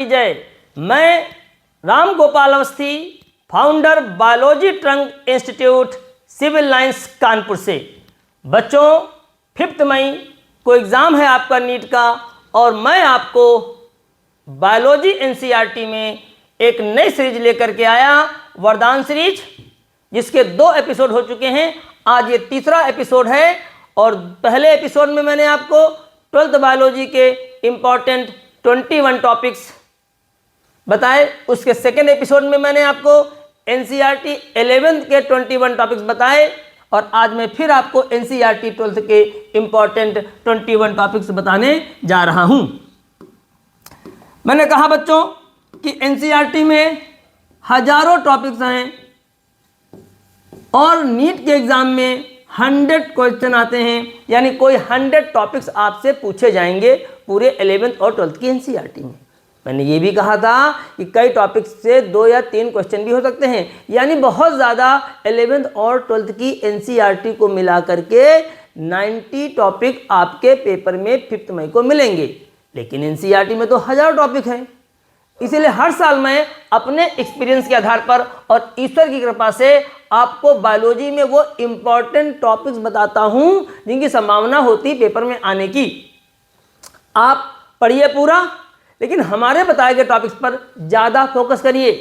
जय। मैं Ram Gopal Awasthi, founder biology trunk institute civil lines Kanpur से। बच्चों 5 मई को एग्ज़ाम है आपका नीट का, और मैं आपको बायोलॉजी एनसीईआरटी में एक नई सीरीज लेकर के आया, वरदान सीरीज, जिसके 2 एपिसोड हो चुके हैं। आज ये तीसरा एपिसोड है, और पहले एपिसोड में मैंने आपको 12th बायोलॉजी के इम्पॉर्टेंट 21 टॉपिक्स बताए। उसके सेकेंड एपिसोड में मैंने आपको एनसीईआरटी 11th के 21 टॉपिक्स बताए, और आज मैं फिर आपको एनसीईआरटी 12th के इम्पॉर्टेंट 21 टॉपिक्स बताने जा रहा हूं। मैंने कहा बच्चों कि एनसीईआरटी में हजारों टॉपिक्स हैं, और नीट के एग्जाम में 100 क्वेश्चन आते हैं, यानी कोई 100 टॉपिक्स आपसे पूछे जाएंगे पूरे 11th और 12th की एनसीईआरटी में। मैंने ये भी कहा था कि कई टॉपिक्स से 2 या 3 क्वेश्चन भी हो सकते हैं, यानी बहुत ज़्यादा 11th और 12th की एनसीईआरटी को मिला करके 90 टॉपिक आपके पेपर में 5 मई को मिलेंगे। लेकिन एनसीईआरटी में तो हज़ारों टॉपिक हैं, इसीलिए हर साल मैं अपने एक्सपीरियंस के आधार पर और ईश्वर की कृपा से आपको बायोलॉजी में वो इम्पॉर्टेंट टॉपिक्स बताता हूँ जिनकी संभावना होती पेपर में आने की। आप पढ़िए पूरा, लेकिन हमारे बताए गए टॉपिक्स पर ज़्यादा फोकस करिए।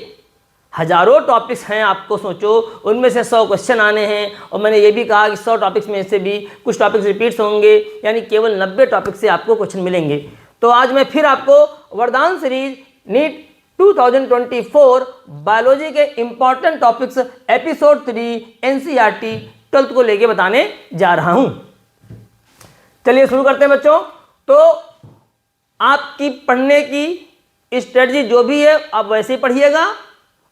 हजारों टॉपिक्स हैं, आपको सोचो उनमें से 100 क्वेश्चन आने हैं, और मैंने ये भी कहा कि 100 टॉपिक्स में से भी कुछ टॉपिक्स रिपीट्स होंगे, यानी केवल 90 टॉपिक से आपको क्वेश्चन मिलेंगे। तो आज मैं फिर आपको वरदान सीरीज नीट 2024 बायोलॉजी के important topics episode 3 NCERT 12th को लेके बताने जा रहा हूं। चलिए शुरू करते हैं बच्चों। तो आपकी पढ़ने की स्ट्रेटजी जो भी है आप वैसे ही पढ़िएगा,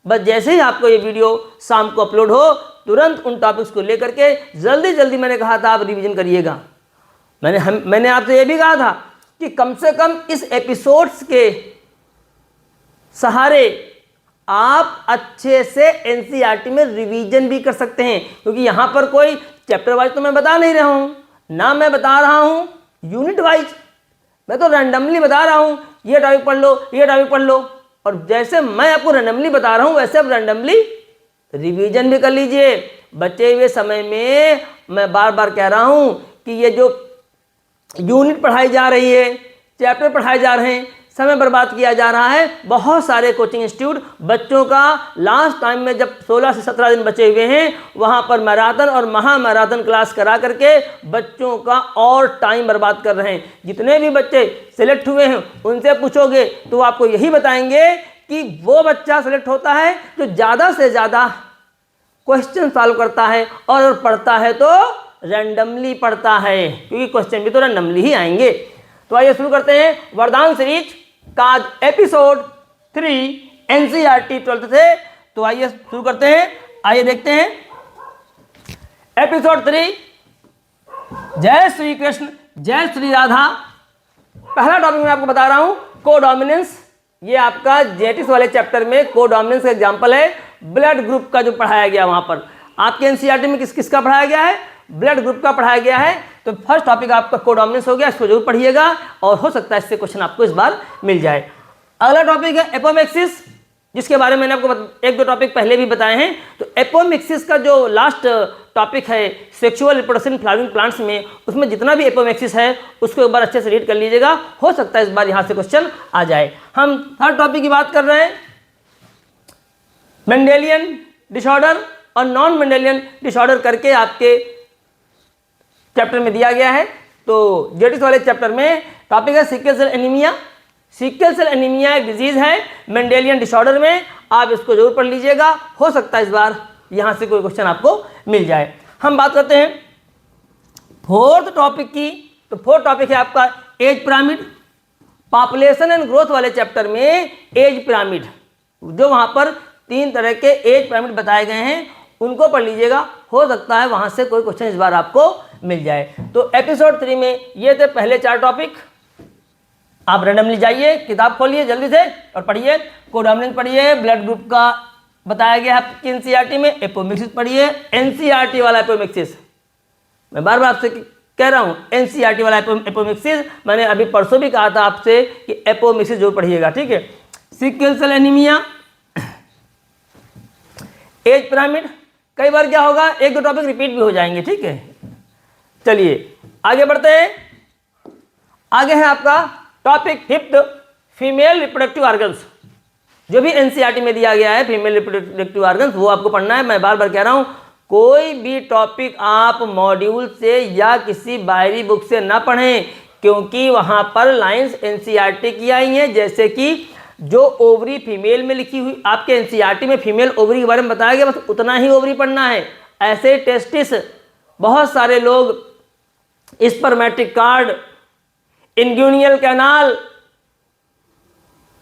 बस जैसे ही आपको ये वीडियो शाम को अपलोड हो तुरंत उन टॉपिक्स को लेकर के जल्दी जल्दी, मैंने कहा था, आप रिवीजन करिएगा। मैंने आपसे ये भी कहा था कि कम से कम इस एपिसोड्स के सहारे आप अच्छे से एनसीईआरटी में रिवीजन भी कर सकते हैं, क्योंकि यहाँ पर कोई चैप्टर वाइज तो मैं बता नहीं रहा हूँ ना, मैं बता रहा हूँ यूनिट वाइज। मैं तो रैंडमली बता रहा हूँ, ये टॉपिक पढ़ लो, ये टॉपिक पढ़ लो, और जैसे मैं आपको रैंडमली बता रहा हूँ वैसे आप रैंडमली रिवीजन भी कर लीजिए। बचे हुए समय में मैं बार बार कह रहा हूँ कि ये जो यूनिट पढ़ाई जा रही है, चैप्टर पढ़ाए जा रहे हैं, समय बर्बाद किया जा रहा है। बहुत सारे कोचिंग इंस्टीट्यूट बच्चों का लास्ट टाइम में जब 16 से 17 दिन बचे हुए हैं, वहाँ पर मैराथन और महा मैराथन क्लास करा करके बच्चों का और टाइम बर्बाद कर रहे हैं। जितने भी बच्चे सेलेक्ट हुए हैं उनसे पूछोगे तो आपको यही बताएंगे कि वो बच्चा सेलेक्ट होता है जो ज़्यादा से ज़्यादा क्वेश्चन सॉल्व करता है, और पढ़ता है तो रैंडमली पढ़ता है, क्योंकि क्वेश्चन भी तो रैंडमली ही आएंगे। तो आइए शुरू करते हैं वरदान सीरीज का एपिसोड 3 एनसीईआरटी 12th से। तो आइए शुरू करते हैं, आइए देखते हैं एपिसोड 3। जय श्री कृष्ण, जय श्री राधा। पहला टॉपिक मैं आपको बता रहा हूं कोडोमिनेंस। ये आपका जेनेटिक्स वाले चैप्टर में कोडोमिनेंस का एग्जांपल है, ब्लड ग्रुप का जो पढ़ाया गया। वहां पर आपके एनसीईआरटी में किस किस का पढ़ाया गया है? ब्लड ग्रुप का पढ़ाया गया है। तो फर्स्ट टॉपिक आपका कोडोमिनेंस हो गया, इसको जरूर पढ़िएगा, और हो सकता है इससे क्वेश्चन आपको इस बार मिल जाए। अगला टॉपिक है एपोमिक्सिस, जिसके बारे में मैंने आपको 1-2 टॉपिक पहले भी बताए हैं। तो एपोमिक्सिस का जो लास्ट टॉपिक है सेक्सुअल रिप्रोडक्शन फ्लावरिंग प्लांट्स में, उसमें जितना भी एपोमिक्सिस है उसको एक बार अच्छे से रीड कर लीजिएगा, हो सकता है इस बार यहाँ से क्वेश्चन आ जाए। हम थर्ड टॉपिक की बात कर रहे हैं मेंडेलियन डिसऑर्डर और नॉन मेंडेलियन डिसऑर्डर करके आपके चैप्टर में दिया गया है। तो जेनेटिक्स वाले चैप्टर में टॉपिक है sickle cell anaemia. Sickle cell anaemia एक डिजीज है मेंडेलियन डिसऑर्डर में, आप इसको जरूर पढ़ लीजिएगा, हो सकता है इस बार यहां से कोई क्वेश्चन आपको मिल जाए। हम बात करते हैं फोर्थ टॉपिक की। तो फोर्थ टॉपिक है आपका age pyramid. Population and growth वाले चैप्टर में एज पिरामिड, जो वहां पर 3 तरह के एज पिरामिड बताए गए हैं, उनको पढ़ लीजिएगा, हो सकता है वहां से कोई क्वेश्चन इस बार आपको मिल जाए। तो एपिसोड 3 में ये थे पहले 4 टॉपिक। आप रैंडमली जाइए, किताब खोलिए जल्दी से और पढ़िए। कोडोमिनेंस पढ़िए, ब्लड ग्रुप का बताया गया है एनसीईआरटी में। एपोमिक्सिस पढ़िए, एनसीईआरटी वाला एपोमिक्सिस, मैं बार बार आपसे कह रहा हूं एनसीईआरटी वाला एपोमिक्सिस। मैंने अभी परसों भी कहा था आपसे कि एपोमिक्सिस जरूर पढ़िएगा, ठीक है। Sickle cell anaemia, age pyramid. कई बार क्या होगा, एक दो टॉपिक रिपीट भी हो जाएंगे, ठीक है। चलिए आगे बढ़ते हैं। आगे है आपका topic 5th, female reproductive organs. जो भी एनसीईआरटी में दिया गया है फीमेल रिप्रोडक्टिव ऑर्गन्स, वो आपको पढ़ना है। मैं बार बार कह रहा हूं, कोई भी टॉपिक आप मॉड्यूल से या किसी बाहरी बुक से ना पढ़ें, क्योंकि वहां पर लाइंस एनसीईआरटी की आई हैं। जैसे कि जो ओवरी फीमेल में लिखी हुई, आपके एनसीईआरटी में फीमेल ओवरी के बारे में बताया गया, बस उतना ही ओवरी पढ़ना है। ऐसे टेस्टिस, बहुत सारे लोग spermatic cord, इंग्यूनियल canal,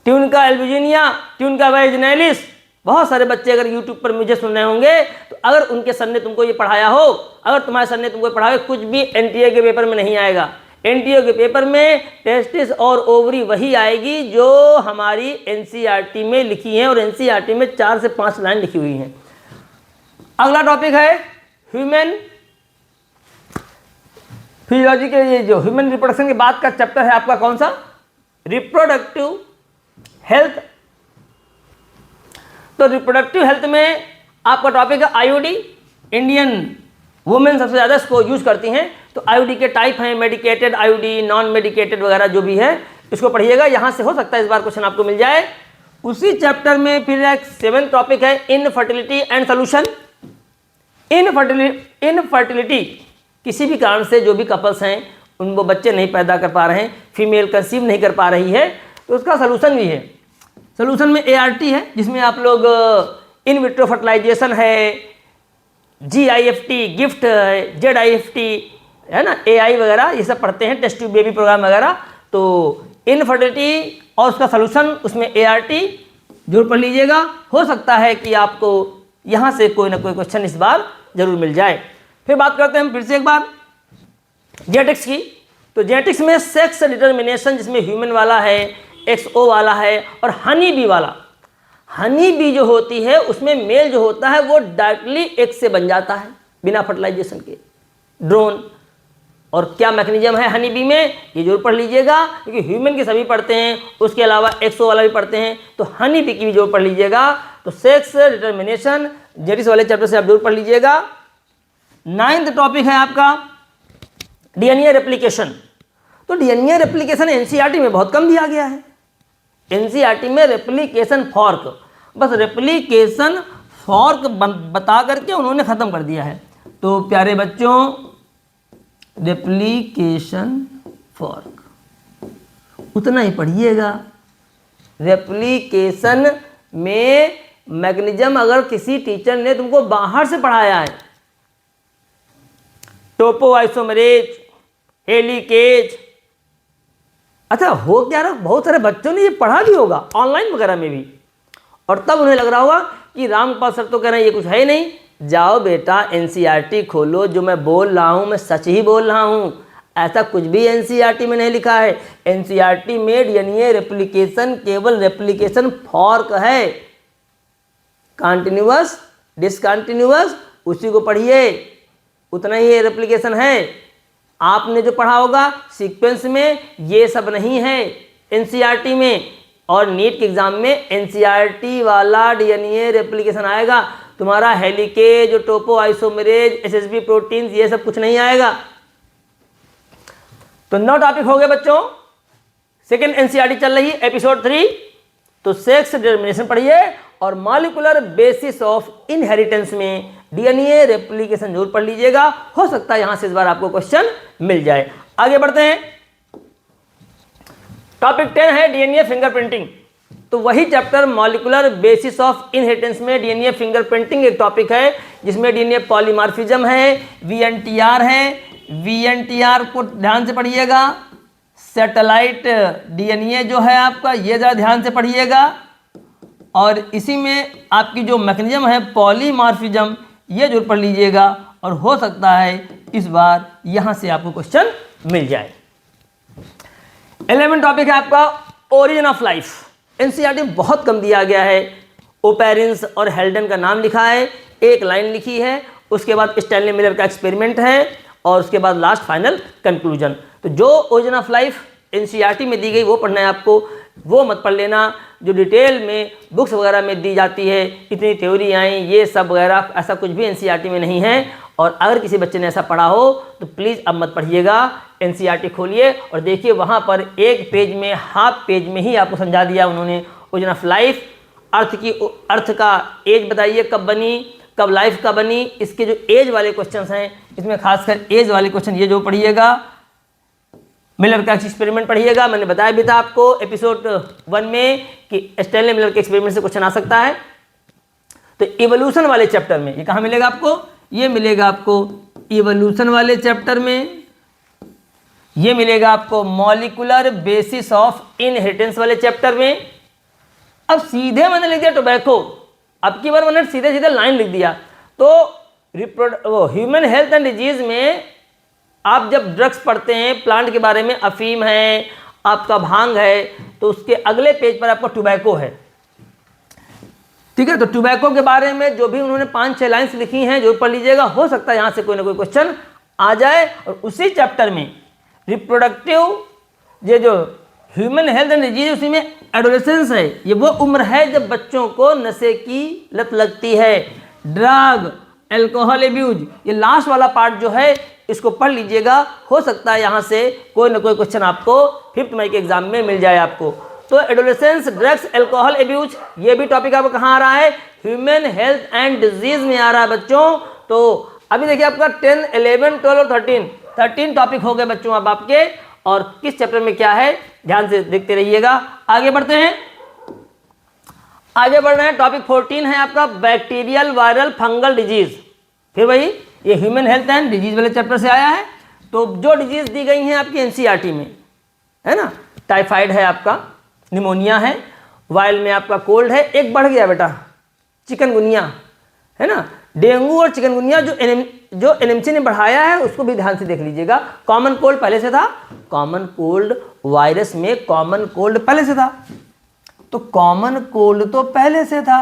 tunica albuginea, tunica वैजिनैलिस, बहुत सारे बच्चे अगर यूट्यूब पर मुझे सुन रहे होंगे, तो अगर उनके सर ने तुमको ये पढ़ाया हो, अगर तुम्हारे सर ने तुमको पढ़ाया, कुछ भी एनटीए के पेपर में नहीं आएगा। एनटीए के पेपर में टेस्टिस और ओवरी वही आएगी जो हमारी एनसीईआरटी में लिखी है, और एनसीईआरटी में 4 से 5 लाइन लिखी हुई हैं। अगला टॉपिक है ह्यूमन फिजियोलॉजी के, ये जो ह्यूमन रिप्रोडक्शन के बाद का चैप्टर है आपका कौन सा, रिप्रोडक्टिव हेल्थ। तो रिप्रोडक्टिव हेल्थ में आपका टॉपिक है आईयूडी। इंडियन वुमेन सबसे ज़्यादा इसको यूज करती हैं। तो आईयूडी के टाइप हैं, मेडिकेटेड आईयूडी, नॉन मेडिकेटेड वगैरह जो भी है, इसको पढ़िएगा। यहाँ से हो सकता है इस बार क्वेश्चन आपको मिल जाए। उसी चैप्टर में फिर एक 7th टॉपिक है इनफर्टिलिटी एंड सोल्यूशन। इनफर्टिलिटी, किसी भी कारण से जो भी कपल्स हैं उनको बच्चे नहीं पैदा कर पा रहे हैं, फीमेल कंसीव नहीं कर पा रही है, तो उसका सोल्यूशन भी है। सोल्यूशन में एआरटी है, जिसमें आप लोग इन विट्रो फर्टिलाइजेशन है, जीआईएफटी गिफ्ट है, जेडआईएफटी है ना, एआई वगैरह ये सब पढ़ते हैं, टेस्ट ट्यूब बेबी प्रोग्राम वगैरह। तो इनफर्टिलिटी और उसका सोल्यूशन, उसमें एआरटी जरूर पढ़ लीजिएगा। हो सकता है कि आपको यहाँ से कोई ना कोई क्वेश्चन इस बार जरूर मिल जाए। फिर बात करते हैं हम फिर से एक बार जेनेटिक्स की। तो जेनेटिक्स में सेक्स डिटर्मिनेशन, जिसमें ह्यूमन वाला है, एक्सओ वाला है, और हनी बी वाला। हनी बी जो होती है उसमें मेल जो होता है वो डायरेक्टली एग से बन जाता है बिना फर्टिलाइजेशन के, ड्रोन। और क्या मैकेनिज्म है हनी बी में, ये जरूर पढ़ लीजिएगा, क्योंकि ह्यूमन के सभी पढ़ते हैं, उसके अलावा एक्सओ वाला भी पढ़ते हैं, तो हनी बी की भी जरूर पढ़ लीजिएगा। तो सेक्स डिटर्मिनेशन जेनेटिक्स वाले चैप्टर से आप जरूर पढ़ लीजिएगा। 9th टॉपिक है आपका डीएनए रेप्लिकेशन। तो डीएनए रेप्लिकेशन एनसीईआरटी में बहुत कम दिया गया है। एनसीईआरटी में रेप्लिकेशन फॉर्क, बस रेप्लिकेशन फॉर्क बता करके उन्होंने ख़त्म कर दिया है। तो प्यारे बच्चों, रेप्लिकेशन फॉर्क उतना ही पढ़िएगा। रेप्लिकेशन में मैकेनिज्म अगर किसी टीचर ने तुमको बाहर से पढ़ाया है, टोपोआइसोमरेज, हेलिकेज, अच्छा हो क्या रहा, बहुत सारे बच्चों ने ये पढ़ा भी होगा ऑनलाइन वगैरह में भी, और तब उन्हें लग रहा होगा कि रामपाल सर तो कह रहे हैं ये कुछ है ही नहीं। जाओ बेटा एनसीईआरटी खोलो, जो मैं बोल रहा हूँ मैं सच ही बोल रहा हूँ। ऐसा कुछ भी एनसीईआरटी में नहीं लिखा है। एनसीईआरटी में डीएनए रेप्लिकेशन केवल रेप्लिकेशन फॉर्क है, कंटिन्यूअस डिसकंटिन्यूअस उसी को पढ़िए, उतना ही रेप्लिकेशन है। आपने जो पढ़ा होगा सीक्वेंस में ये सब नहीं है एनसीईआरटी में, और नीट के एग्जाम में एनसीईआरटी वाला डीएनए रेप्लिकेशन आएगा। तुम्हारा हेलिकेज, टोपोआइसोमरेज, एसएसबी प्रोटीन्स ये सब कुछ नहीं आएगा। तो 9 टॉपिक हो गए बच्चों। सेकेंड एनसीईआरटी चल रही है एपिसोड 3। तो सेक्स डिटर्मिनेशन पढ़िए, और मॉलिक्यूलर बेसिस ऑफ इनहेरिटेंस में डीएनए रेप्लिकेशन जरूर पढ़ लीजिएगा। हो सकता है यहां से इस बार आपको क्वेश्चन मिल जाए। आगे बढ़ते हैं। टॉपिक 10 है डीएनए फिंगरप्रिंटिंग। तो वही chapter molecular basis of inheritance में डीएनए फिंगरप्रिंटिंग एक टॉपिक है, जिसमें डीएनए पॉलीमॉर्फिज्म है, वीएनटीआर है। वीएनटीआर को ध्यान से पढ़िएगा। सैटेलाइट डीएनए जो है आपका, ये जरा ध्यान से पढ़िएगा। और इसी में आपकी जो मैकेनिज्म है पॉलीमॉर्फिज्म, ये जरूर पढ़ लीजिएगा, और हो सकता है इस बार यहां से आपको क्वेश्चन मिल जाए। 11 टॉपिक है आपका ओरिजिन ऑफ लाइफ। एनसीईआरटी बहुत कम दिया गया है। ओपेरिंस और हेल्डन का नाम लिखा है, एक लाइन लिखी है, उसके बाद स्टैनली मिलर का एक्सपेरिमेंट है, और उसके बाद लास्ट फाइनल कंक्लूजन। तो जो ओरिजिन ऑफ लाइफ एनसीईआरटी में दी गई वो पढ़ना है आपको। वो मत पढ़ लेना जो डिटेल में बुक्स वगैरह में दी जाती है, इतनी थ्योरी आई, ये सब वगैरह, ऐसा कुछ भी एनसीईआरटी में नहीं है। और अगर किसी बच्चे ने ऐसा पढ़ा हो तो प्लीज़ अब मत पढ़िएगा, एनसीईआरटी खोलिए और देखिए वहाँ पर एक पेज में, हाफ पेज में ही आपको समझा दिया उन्होंने ओरिजिन ऑफ लाइफ, अर्थ का एज बताइए कब बनी, कब लाइफ का बनी। इसके जो एज वाले क्वेश्चंस हैं, इसमें खासकर एज वाले क्वेश्चन ये जो पढ़िएगा, मिलर का एक्सपेरिमेंट पढ़िएगा। मैंने बताया भी था आपको एपिसोड 1 में कि स्टैनली मिलर के एक्सपेरिमेंट से क्वेश्चन आ सकता है। तो इवोल्यूशन वाले चैप्टर में ये कहाँ मिलेगा आपको, ये मिलेगा आपको इवोल्यूशन वाले चैप्टर में, ये मिलेगा आपको मॉलिक्यूलर बेसिस ऑफ इनहेरिटेंस वाले चैप्टर में। अब सीधे मैंने लिख दिया टोबैको, अब की बार मैंने सीधे सीधे लाइन लिख दिया। तो ह्यूमन हेल्थ एंड डिजीज में आप जब ड्रग्स पढ़ते हैं प्लांट के बारे में, अफीम है, आपका भांग है, तो उसके अगले पेज पर आपका टोबैको है। ठीक है, तो टोबैको के बारे में जो भी उन्होंने 5-6 लाइन्स लिखी हैं जो पढ़ लीजिएगा, हो सकता है यहाँ से कोई ना कोई क्वेश्चन आ जाए। और उसी चैप्टर में रिप्रोडक्टिव, ये जो ह्यूमन हेल्थ एंड डिजीज, उसी में एडोलेसेंस है, ये वो उम्र है जब बच्चों को नशे की लत लगती है, ड्रग, एल्कोहल एब्यूज, ये लास्ट वाला पार्ट जो है इसको पढ़ लीजिएगा। हो सकता है यहाँ से कोई ना कोई क्वेश्चन आपको 5th मई के एग्जाम में मिल जाए आपको। तो एडोलेसेंस, ड्रग्स, एल्कोहल एब्यूज, ये भी टॉपिक आपको कहाँ आ रहा है, ह्यूमन हेल्थ एंड डिजीज में आ रहा है बच्चों। तो अभी देखिए आपका 10, 11, 12 और 13 टॉपिक हो गए बच्चों अब आपके, और किस चैप्टर में क्या है ध्यान से देखते रहिएगा। आगे बढ़ते हैं, आगे बढ़ रहे हैं। टॉपिक 14 है आपका बैक्टीरियल, वायरल, फंगल डिजीज। फिर वही ये ह्यूमन हेल्थ एंड डिजीज वाले चैप्टर से आया है। तो जो डिजीज दी गई हैं आपकी एनसीईआरटी में, है ना, टाइफाइड है आपका, निमोनिया है, वायरल में आपका कोल्ड है, एक बढ़ गया बेटा चिकनगुनिया, है ना, डेंगू और चिकनगुनिया जो एनएमसी ने बढ़ाया है उसको भी ध्यान से देख लीजिएगा। कॉमन कोल्ड पहले से था, कॉमन कोल्ड वायरस में कॉमन कोल्ड पहले से था, तो कॉमन कोल्ड तो पहले से था,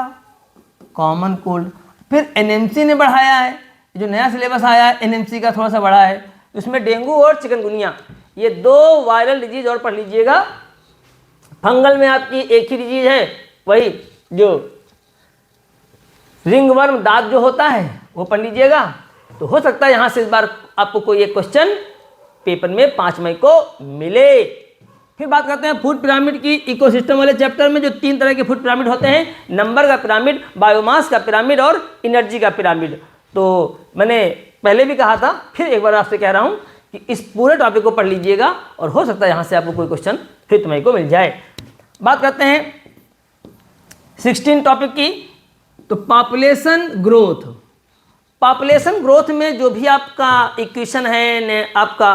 कॉमन कोल्ड, फिर एनएमसी ने बढ़ाया है, जो नया सिलेबस आया है एनएमसी का थोड़ा सा बढ़ा है, उसमें डेंगू और चिकनगुनिया, ये 2 वायरल डिजीज और पढ़ लीजिएगा। फंगल में आपकी एक ही डिजीज है, वही जो रिंगवर्म, दांत जो होता है वो पढ़ लीजिएगा। तो हो सकता है यहाँ से इस बार आपको कोई एक क्वेश्चन पेपर में 5 मई को मिले। फिर बात करते हैं फूड पिरामिड की, इकोसिस्टम वाले चैप्टर में जो 3 तरह के फूड पिरामिड होते हैं, नंबर का पिरामिड, बायोमास का पिरामिड और एनर्जी का पिरामिड। तो मैंने पहले भी कहा था, फिर एक बार आपसे कह रहा हूँ कि इस पूरे टॉपिक को पढ़ लीजिएगा और हो सकता है यहाँ से आपको कोई क्वेश्चन 5 मई को मिल जाए। बात करते हैं 16 टॉपिक की। तो पॉपुलेशन ग्रोथ, पॉपुलेशन ग्रोथ में जो भी आपका इक्वेशन है आपका,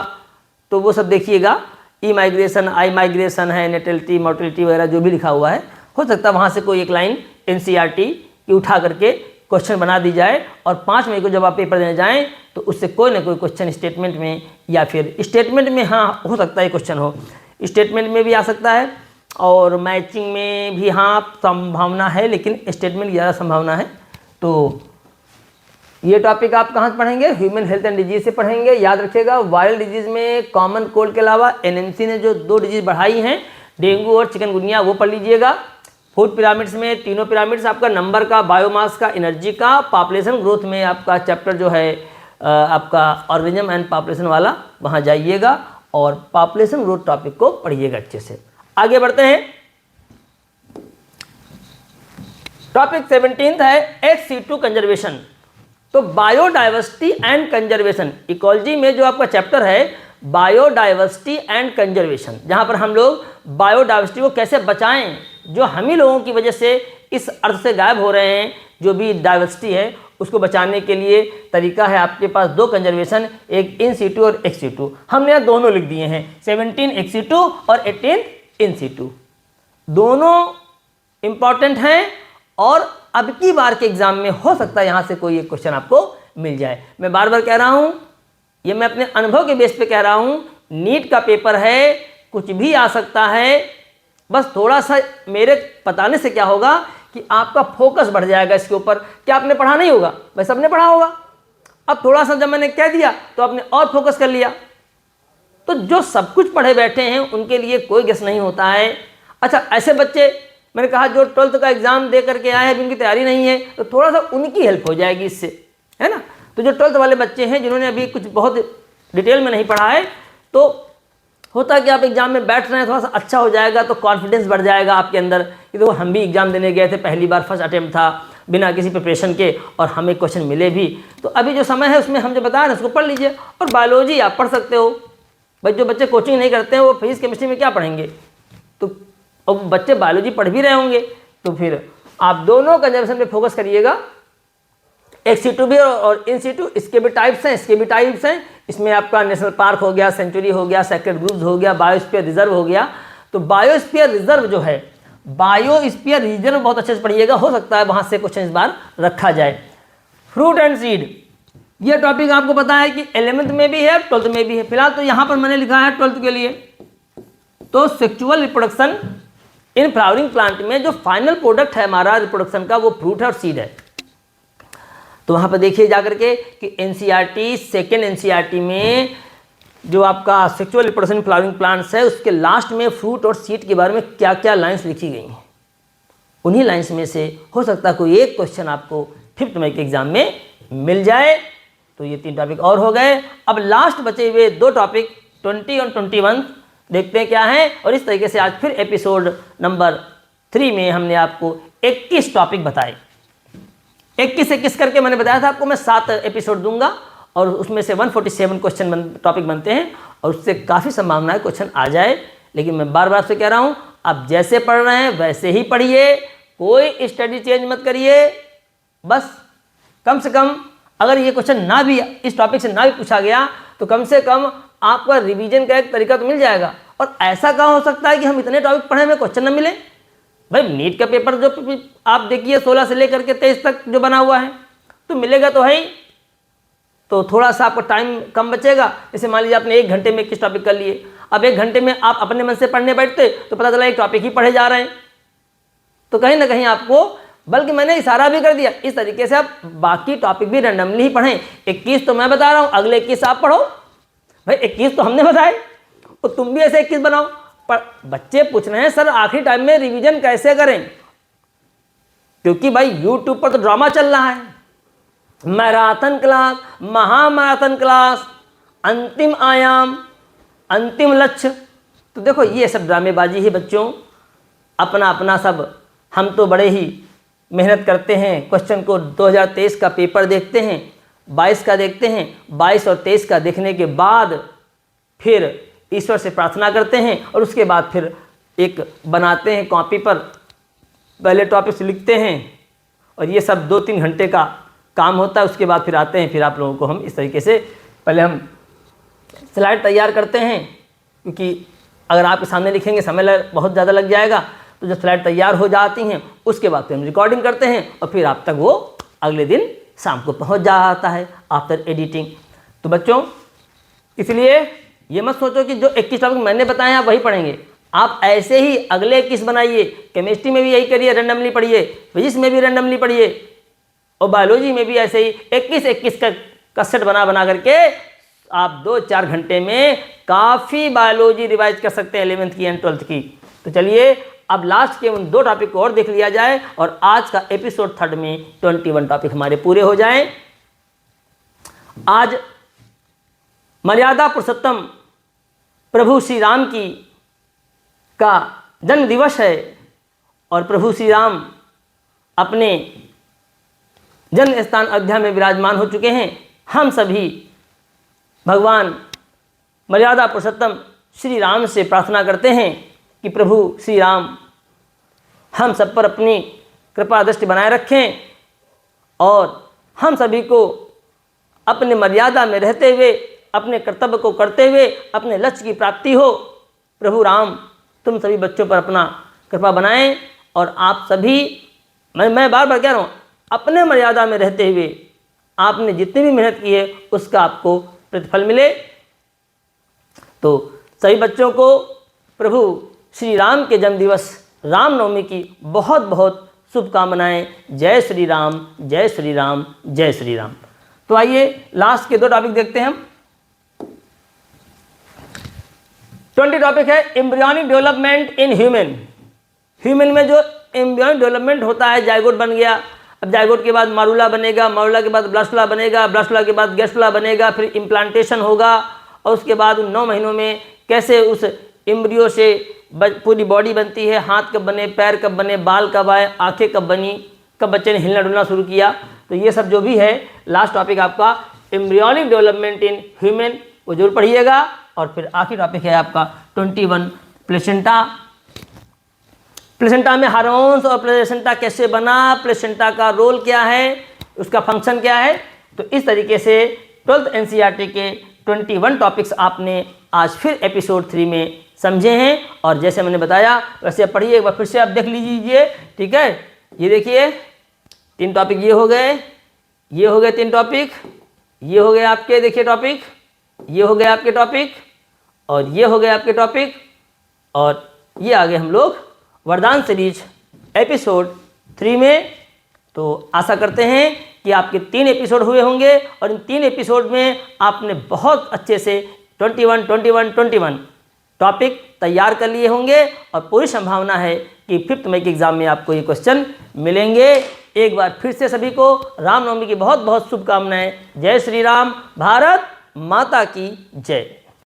तो वो सब देखिएगा। ई माइग्रेशन, आई माइग्रेशन है, नेटेलिटी, मोर्टेलिटी वगैरह जो भी लिखा हुआ है, हो सकता है वहाँ से कोई एक लाइन एनसीईआरटी की उठा करके क्वेश्चन बना दी जाए, और 5 मई को जब आप पेपर देने जाएं तो उससे कोई ना कोई क्वेश्चन स्टेटमेंट में, या फिर स्टेटमेंट में, हाँ हो सकता है क्वेश्चन हो, स्टेटमेंट में भी आ सकता है और मैचिंग में भी हाँ संभावना है, लेकिन स्टेटमेंट ज़्यादा संभावना है। तो ये टॉपिक आप कहाँ से पढ़ेंगे, ह्यूमन हेल्थ एंड डिजीज से पढ़ेंगे। याद रखिएगा वायरल डिजीज में कॉमन कोल्ड के अलावा एनएमसी ने जो 2 डिजीज बढ़ाई हैं, डेंगू और चिकनगुनिया, वो पढ़ लीजिएगा। फूड पिरामिड्स में तीनों पिरामिड्स आपका, नंबर का, बायोमास का, एनर्जी का, पॉपुलेशन ग्रोथ में आपका चैप्टर जो है आपका ऑर्गेनिज्म एंड पॉपुलेशन वाला, वहाँ जाइएगा और पॉपुलेशन ग्रोथ टॉपिक को पढ़िएगा अच्छे से। आगे बढ़ते हैं, टॉपिक 17 है HC2 कंजर्वेशन। तो बायोडाइवर्सिटी एंड कंजर्वेशन, इकोलॉजी में जो आपका चैप्टर है बायोडाइवर्सिटी एंड कंजर्वेशन, जहाँ पर हम लोग बायोडाइवर्सिटी को कैसे बचाएं, जो हम ही लोगों की वजह से इस अर्थ से गायब हो रहे हैं, जो भी डाइवर्सिटी है उसको बचाने के लिए तरीका है आपके पास 2 कंजर्वेशन, एक इन सीटू और एक्स सीटू। हमने यहाँ दोनों लिख दिए हैं, 17 एक्स सीटू और 18 इन सीटू, दोनों इंपॉर्टेंट हैं। और अब की बार के एग्जाम में हो सकता है यहाँ से कोई एक क्वेश्चन आपको मिल जाए। मैं बार बार कह रहा हूँ, ये मैं अपने अनुभव के बेस पे कह रहा हूँ, नीट का पेपर है, कुछ भी आ सकता है। बस थोड़ा सा मेरे बताने से क्या होगा कि आपका फोकस बढ़ जाएगा इसके ऊपर। क्या आपने पढ़ा नहीं होगा, भाई सबने पढ़ा होगा, अब थोड़ा सा जब मैंने कह दिया तो आपने और फोकस कर लिया। तो जो सब कुछ पढ़े बैठे हैं उनके लिए कोई गेस नहीं होता है। अच्छा, ऐसे बच्चे मैंने कहा जो 12th का एग्जाम दे करके आए हैं, अभी उनकी तैयारी नहीं है, तो थोड़ा सा उनकी हेल्प हो जाएगी इससे, है ना। तो जो 12th वाले बच्चे हैं जिन्होंने अभी कुछ बहुत डिटेल में नहीं पढ़ा है, तो होता है कि आप एग्जाम में बैठ रहे हैं, थोड़ा सा अच्छा हो जाएगा तो कॉन्फिडेंस बढ़ जाएगा आपके अंदर कि देखो हम भी एग्जाम देने गए थे, पहली बार फर्स्ट अटेम्प्ट था, बिना किसी प्रिपरेशन के, और हमें क्वेश्चन मिले भी। तो अभी जो समय है उसमें हम जो बता रहे हैं उसको पढ़ लीजिए। और बायोलॉजी आप पढ़ सकते हो भाई, जो बच्चे कोचिंग नहीं करते हैं वो फिजिक्स केमिस्ट्री में क्या पढ़ेंगे, तो अब बच्चे बायोलॉजी पढ़ भी रहे होंगे, तो फिर आप दोनों कंजर्वेशन पे फोकस करिएगा। एक्स सीटू भी और इन सीटू, इसके भी टाइप्स हैं, इसके भी टाइप्स हैं। इसमें आपका नेशनल पार्क हो गया, सेंचुरी हो गया, सेक्रेड ग्रुव्स हो गया, बायोस्फीयर रिजर्व हो गया। तो बायोस्फीयर रिजर्व जो है, बायोस्फीयर रिजर्व बहुत अच्छे से पढ़िएगा, हो सकता है वहाँ से क्वेश्चन इस बार रखा जाए। फ्रूट एंड सीड, ये टॉपिक आपको पता है कि 11th में भी है, 12th में भी है। फिलहाल तो यहाँ पर मैंने लिखा है 12th के लिए। तो sexual reproduction in flowering plant में जो फाइनल प्रोडक्ट है हमारा रिप्रोडक्शन का, वो फ्रूट है और सीड है। तो वहाँ पर देखिए जाकर के कि एनसीईआरटी, सेकेंड एनसीईआरटी में जो आपका सेक्सुअल रिप्रोडक्शन फ्लावरिंग प्लांट्स है, उसके लास्ट में फ्रूट और सीड के बारे में क्या क्या लाइन्स लिखी गई हैं। उन्हीं लाइन्स में से हो सकता है कोई एक क्वेश्चन आपको 5th मई के एग्जाम में मिल जाए। तो ये 3 टॉपिक और हो गए। अब लास्ट बचे हुए 2 टॉपिक 20 और 21 देखते हैं क्या है। और इस तरीके से आज फिर एपिसोड नंबर 3 में हमने आपको 21 टॉपिक बताए। 21 करके मैंने बताया था आपको, मैं 7 एपिसोड दूंगा और उसमें से 147 क्वेश्चन टॉपिक बनते हैं और उससे काफ़ी संभावना है क्वेश्चन आ जाए। लेकिन मैं बार बार से कह रहा हूँ, आप जैसे पढ़ रहे हैं वैसे ही पढ़िए, कोई स्टडी चेंज मत करिए। बस कम से कम अगर ये क्वेश्चन ना भी इस टॉपिक से ना भी पूछा गया तो कम से कम आपका रिवीजन का एक तरीका तो मिल जाएगा। और ऐसा कहाँ हो सकता है कि हम इतने टॉपिक पढ़े हमें क्वेश्चन ना मिले। भाई नीट का पेपर जो आप देखिए 16 से लेकर के 23 तक जो बना हुआ है, तो मिलेगा तो है ही। तो थोड़ा सा आपको टाइम कम बचेगा। जैसे मान लीजिए आपने 1 घंटे में 21 टॉपिक कर लिए, अब 1 घंटे में आप अपने मन से पढ़ने बैठते तो पता चला एक टॉपिक ही पढ़े जा रहे हैं, तो कहीं ना कहीं आपको, बल्कि मैंने इशारा भी कर दिया, इस तरीके से आप बाकी टॉपिक भी रैंडमली ही पढ़ें। 21 तो मैं बता रहा हूँ, अगले 21 आप पढ़ो। भाई 21 तो हमने बताए, तो तुम भी ऐसे 21 बनाओ। पर बच्चे पूछ रहे हैं सर आखिरी टाइम में रिवीजन कैसे करें, क्योंकि भाई यूट्यूब पर तो ड्रामा चल रहा है, मैराथन क्लास, महामैराथन क्लास, अंतिम आयाम, अंतिम लक्ष्य। तो देखो ये सब ड्रामेबाजी है बच्चों, अपना अपना सब। हम तो बड़े ही मेहनत करते हैं, क्वेश्चन को 2023 का पेपर देखते हैं, 22 का देखते हैं, 22 और 23 का देखने के बाद फिर ईश्वर से प्रार्थना करते हैं और उसके बाद फिर एक बनाते हैं कॉपी पर, पहले टॉपिक्स लिखते हैं और ये सब 2-3 घंटे का काम होता है। उसके बाद फिर आते हैं, फिर आप लोगों को हम इस तरीके से पहले हम स्लाइड तैयार करते हैं, क्योंकि अगर आपके सामने लिखेंगे समय बहुत ज़्यादा लग जाएगा। तो जब स्लाइड तैयार हो जाती हैं उसके बाद फिर हम रिकॉर्डिंग करते हैं और फिर आप तक वो अगले दिन शाम को पहुंच जाता है आफ्टर एडिटिंग। तो बच्चों इसलिए ये मत सोचो कि जो 21 टॉपिक मैंने बताए हैं आप वही पढ़ेंगे। आप ऐसे ही अगले 21 बनाइए। केमिस्ट्री में भी यही करिए, रैंडमली पढ़िए, फिजिक्स में भी रैंडमली पढ़िए और बायोलॉजी में भी ऐसे ही 21 का सेट बना करके आप 2-4 घंटे में काफ़ी बायोलॉजी रिवाइज कर सकते हैं 11th की एंड 12th की। तो चलिए अब लास्ट के उन 2 टॉपिक को और देख लिया जाए और आज का एपिसोड 3 में 21 टॉपिक हमारे पूरे हो जाएं। आज मर्यादा पुरुषोत्तम प्रभु श्री राम का जन्म दिवस है और प्रभु श्री राम अपने जन्म स्थान अयोध्या में विराजमान हो चुके हैं। हम सभी भगवान मर्यादा पुरुषोत्तम श्री राम से प्रार्थना करते हैं कि प्रभु श्री राम हम सब पर अपनी कृपा दृष्टि बनाए रखें और हम सभी को अपने मर्यादा में रहते हुए, अपने कर्तव्य को करते हुए अपने लक्ष्य की प्राप्ति हो। प्रभु राम तुम सभी बच्चों पर अपना कृपा बनाएं और आप सभी, मैं बार बार कह रहा हूँ, अपने मर्यादा में रहते हुए आपने जितनी भी मेहनत की है उसका आपको प्रतिफल मिले। तो सभी बच्चों को प्रभु श्री राम के जन्मदिवस रामनवमी की बहुत बहुत शुभकामनाएं। जय श्री राम, जय श्री राम, जय श्री राम। तो आइए लास्ट के 2 टॉपिक देखते हैं हम। 20 टॉपिक है embryonic development in human. Human में जो एम्ब्रियोनिक डेवलपमेंट होता है, जाइगोट बन गया, अब जाइगोट के बाद मारुला बनेगा, मारुला के बाद ब्लास्टुला बनेगा, ब्लास्टुला के बाद गैस्ट्रुला बनेगा, फिर इम्प्लांटेशन होगा और उसके बाद 9 महीनों में कैसे उस एम्ब्रियो से पूरी बॉडी बनती है, हाथ कब बने, पैर कब बने, बाल कब आए, आंखें कब बनी, कब बच्चे ने हिलना डुलना शुरू किया। तो ये सब जो भी है लास्ट टॉपिक आपका एम्ब्रियोनिक डेवलपमेंट इन ह्यूमन, वो जरूर पढ़िएगा। और फिर आखिरी टॉपिक है आपका 21 प्लेसेंटा। प्लेसेंटा में हार्मोन्स और प्लेसेंटा कैसे बना, प्लेसेंटा का रोल क्या है, उसका फंक्शन क्या है। तो इस तरीके से 12th एनसीईआरटी के 21 टॉपिक्स आपने आज फिर एपिसोड 3 में समझे हैं। और जैसे मैंने बताया वैसे पढ़िए, एक बार फिर से आप देख लीजिए, ठीक है। ये देखिए 3 टॉपिक ये हो गए, ये हो गए 3 टॉपिक, ये हो गए आपके, देखिए टॉपिक, ये हो गए आपके टॉपिक, और ये हो गए आपके टॉपिक, और ये आगे हम लोग वरदान सीरीज एपिसोड 3 में। तो आशा करते हैं कि आपके 3 एपिसोड हुए होंगे और इन 3 एपिसोड में आपने बहुत अच्छे से 21 टॉपिक तैयार कर लिए होंगे और पूरी संभावना है कि 5th मई के एग्जाम में आपको ये क्वेश्चन मिलेंगे। एक बार फिर से सभी को रामनवमी की बहुत बहुत शुभकामनाएं। जय श्री राम, भारत माता की जय।